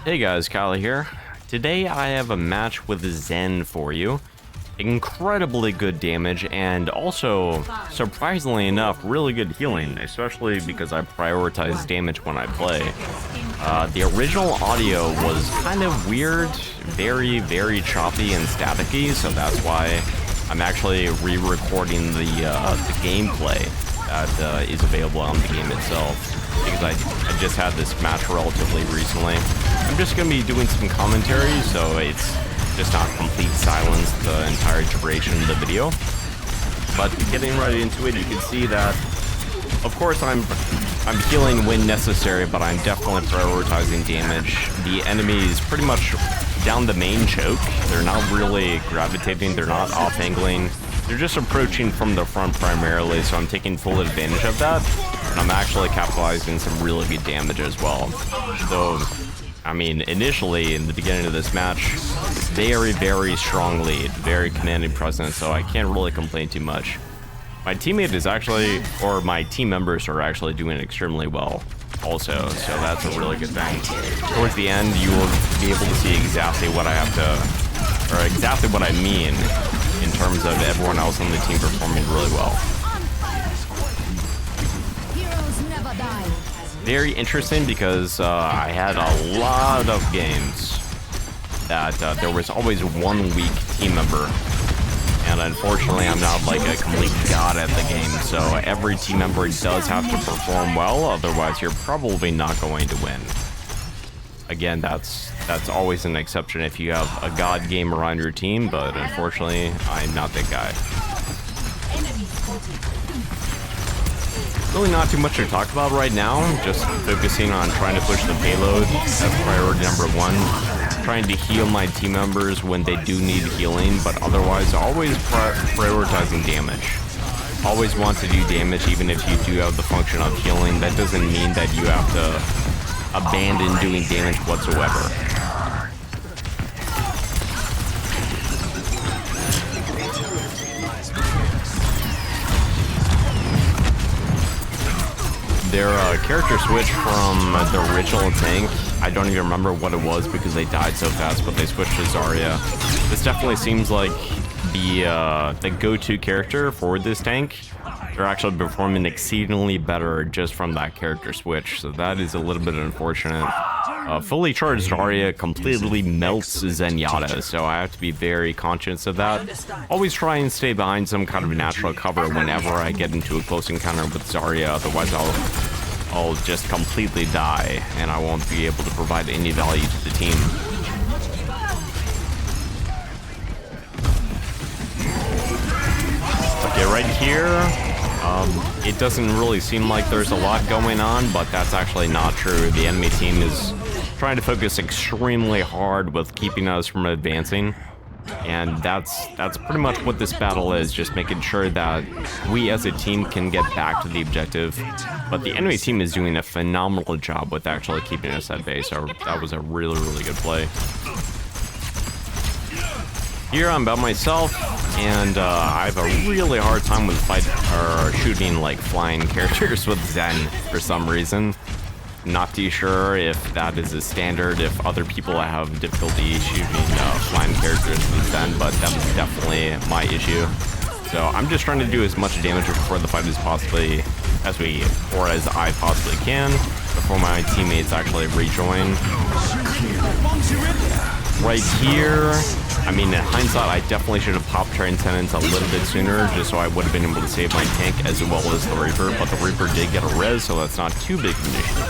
Hey guys, Kyle here. Today I have a match with Zen for you. Incredibly good damage and also, surprisingly enough, really good healing, especially because I prioritize damage when I play. The original audio was kind of weird, very choppy and staticky, so that's why I'm actually re-recording the gameplay that is available on the game itself, because I just had this match relatively recently. I'm just going to be doing some commentary, so it's just not complete silence the entire duration of the video. But getting right into it, you can see that, of course, I'm healing when necessary, but I'm definitely prioritizing damage. The enemy is pretty much down the main choke. They're not really gravitating, they're not off-angling. They're just approaching from the front primarily, so I'm taking full advantage of that. And I'm actually capitalizing some really good damage as well. So, I mean, initially, in the beginning of this match, very strong lead, very commanding presence, so I can't really complain too much. My teammate is actually, or my team members are actually doing extremely well also, so that's a really good thing. Towards the end, you will be able to see exactly what I have to, or exactly what I mean in terms of everyone else on the team performing really well. Very interesting because I had a lot of games that there was always one weak team member, and unfortunately I'm not like a complete god at the game, so every team member does have to perform well, otherwise you're probably not going to win. Again, that's always an exception if you have a god gamer on your team, but unfortunately I'm not that guy. Really not too much to talk about right now, just focusing on trying to push the payload as priority number one, trying to heal my team members when they do need healing, but otherwise always prioritizing damage. Always want to do damage even if you do have the function of healing. That doesn't mean that you have to abandon doing damage whatsoever. Their character switch from the original tank, I don't even remember what it was because they died so fast, but they switched to Zarya. This definitely seems like the go-to character for this tank. They're actually performing exceedingly better just from that character switch, so that is a little bit unfortunate. Fully charged Zarya completely melts Zenyatta, so I have to be very conscious of that. Always try and stay behind some kind of natural cover whenever I get into a close encounter with Zarya, otherwise I'll just completely die, and I won't be able to provide any value to the team. Okay, right here, it doesn't really seem like there's a lot going on, but that's actually not true. The enemy team is trying to focus extremely hard with keeping us from advancing, and that's pretty much what this battle is, just making sure that we as a team can get back to the objective. But the enemy team is doing a phenomenal job with actually keeping us at base, so that was a really good play. Here I'm by myself, and I have a really hard time with shooting like flying characters with Zen for some reason. Not too sure if that is a standard, if other people have difficulty shooting flying characters with Zen, but that was definitely my issue. So I'm just trying to do as much damage before the fight as I possibly can, before my teammates actually rejoin. Right here, I mean, in hindsight, I definitely should have popped Transcendence a little bit sooner, just so I would have been able to save my tank as well as the Reaper, but the Reaper did get a res, so that's not too big of an issue.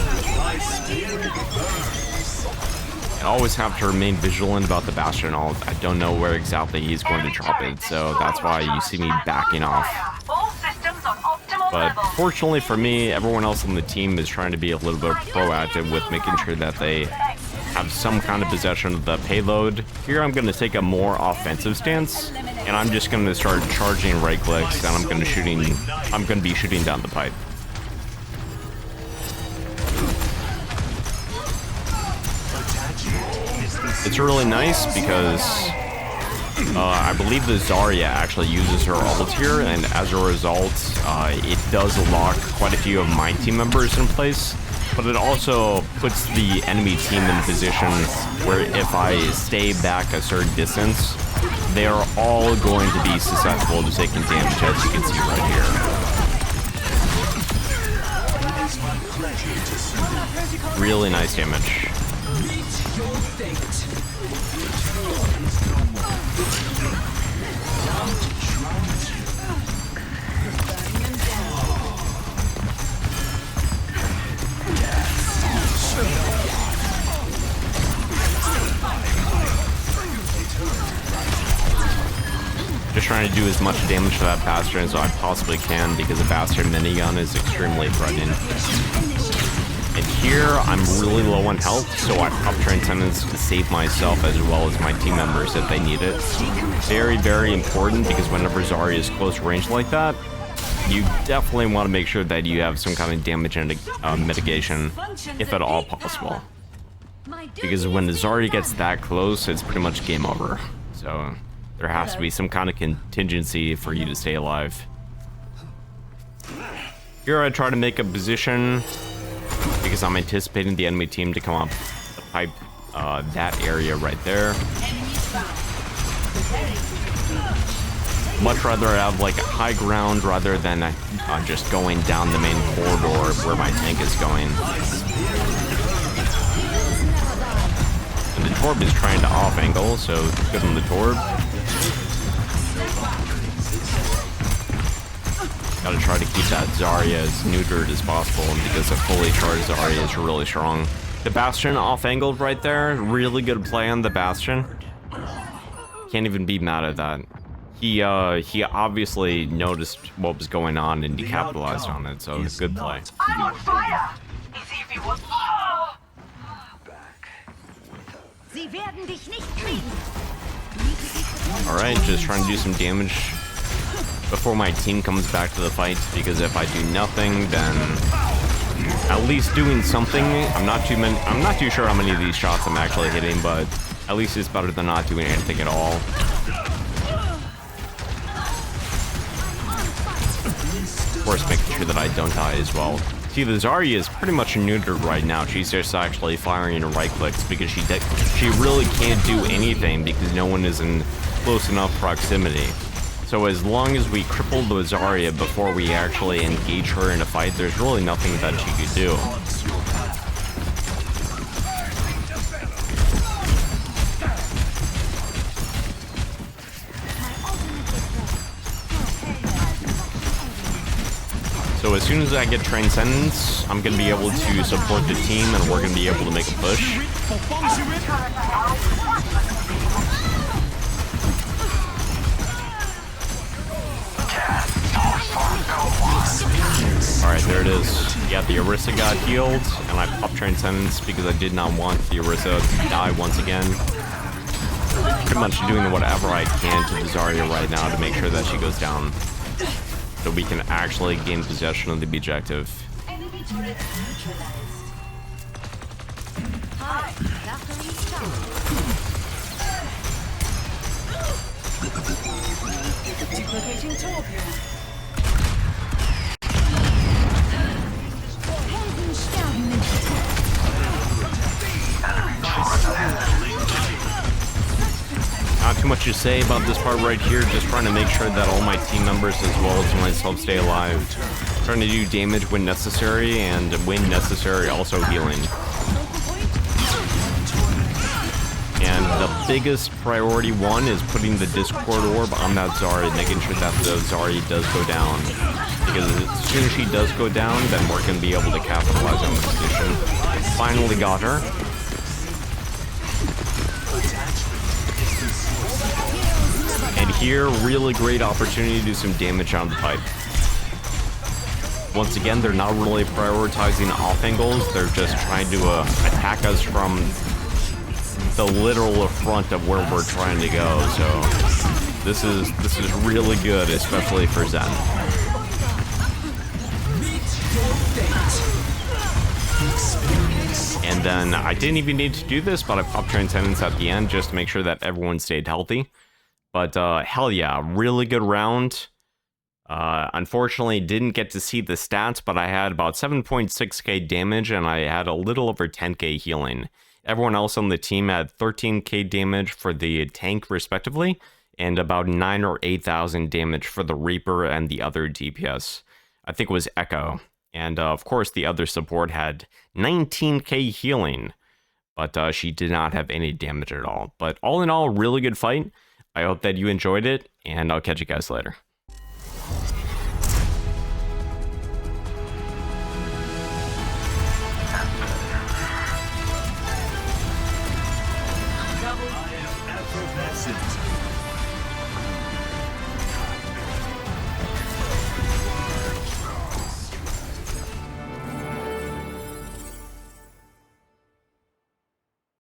I always have to remain vigilant about the Bastion ult. I don't know where exactly he's going to drop it, so that's why you see me backing off. But fortunately for me, everyone else on the team is trying to be a little bit proactive with making sure that they have some kind of possession of the payload. Here I'm going to take a more offensive stance, and I'm just going to start charging right clicks, and I'm going to be shooting down the pipe. It's really nice because I believe the Zarya actually uses her ult here, and as a result, it does lock quite a few of my team members in place. but it also puts the enemy team in positions where if I stay back a certain distance, they are all going to be susceptible to taking damage, as you can see right here. Really nice damage. Just trying to do as much damage to that bastard as I possibly can because the bastard minigun is extremely threatening. And here, I'm really low on health, so I pop Transcendence to save myself as well as my team members if they need it. Very, very important because whenever Zarya is close range like that, you definitely want to make sure that you have some kind of damage and mitigation, if at all possible. Because when the Zarya gets that close, it's pretty much game over. So there has to be some kind of contingency for you to stay alive. Here I try to make a position because I'm anticipating the enemy team to come up the pipe, that area right there. Much rather have like a high ground rather than just going down the main corridor where my tank is going. And the Torb is trying to off angle, so good on the Torb. Gotta try to keep that Zarya as neutered as possible because a fully charged Zarya is really strong. The Bastion off-angled right there. Really good play on the Bastion. Can't even be mad at that. He obviously noticed what was going on and he capitalized on it, so good play. I'm on fire! As if it was... Sie werden dich nicht kriegen. Alright, just trying to do some damage before my team comes back to the fight, because if I do nothing, then at least doing something. I'm not too sure how many of these shots I'm actually hitting, but at least it's better than not doing anything at all. Of course, making sure that I don't die as well. See, the Zarya is pretty much neutered right now. She's just actually firing right clicks because she really can't do anything because no one is in close enough proximity. So as long as we cripple the Zarya before we actually engage her in a fight, there's really nothing that she could do. So as soon as I get Transcendence, I'm going to be able to support the team and we're going to be able to make a push. Alright, there it is. Yeah, the Orisa got healed, and I popped Transcendence because I did not want the Orisa to die once again. Pretty much doing whatever I can to the Zarya right now to make sure that she goes down, so we can actually gain possession of the objective. Not too much to say about this part right here, just trying to make sure that all my team members as well as myself stay alive. Trying to do damage when necessary, and when necessary also healing. And the biggest priority one is putting the Discord Orb on that Zarya, making sure that the Zarya does go down. Because as soon as she does go down, then we're going to be able to capitalize on the position. Finally got her. And here, really great opportunity to do some damage on the pipe. Once again, they're not really prioritizing off angles. They're just trying to attack us from the literal front of where we're trying to go. So this is really good, especially for Zen. And then I didn't even need to do this, but I popped Transcendence at the end just to make sure that everyone stayed healthy. But hell yeah, really good round. Unfortunately, didn't get to see the stats, but I had about 7.6k damage and I had a little over 10k healing. Everyone else on the team had 13k damage for the tank, respectively, and about 9 or 8,000 damage for the Reaper and the other DPS. I think it was Echo. And of course, the other support had 19k healing, but she did not have any damage at all. But all in all, really good fight. I hope that you enjoyed it, and I'll catch you guys later. I am effervescent.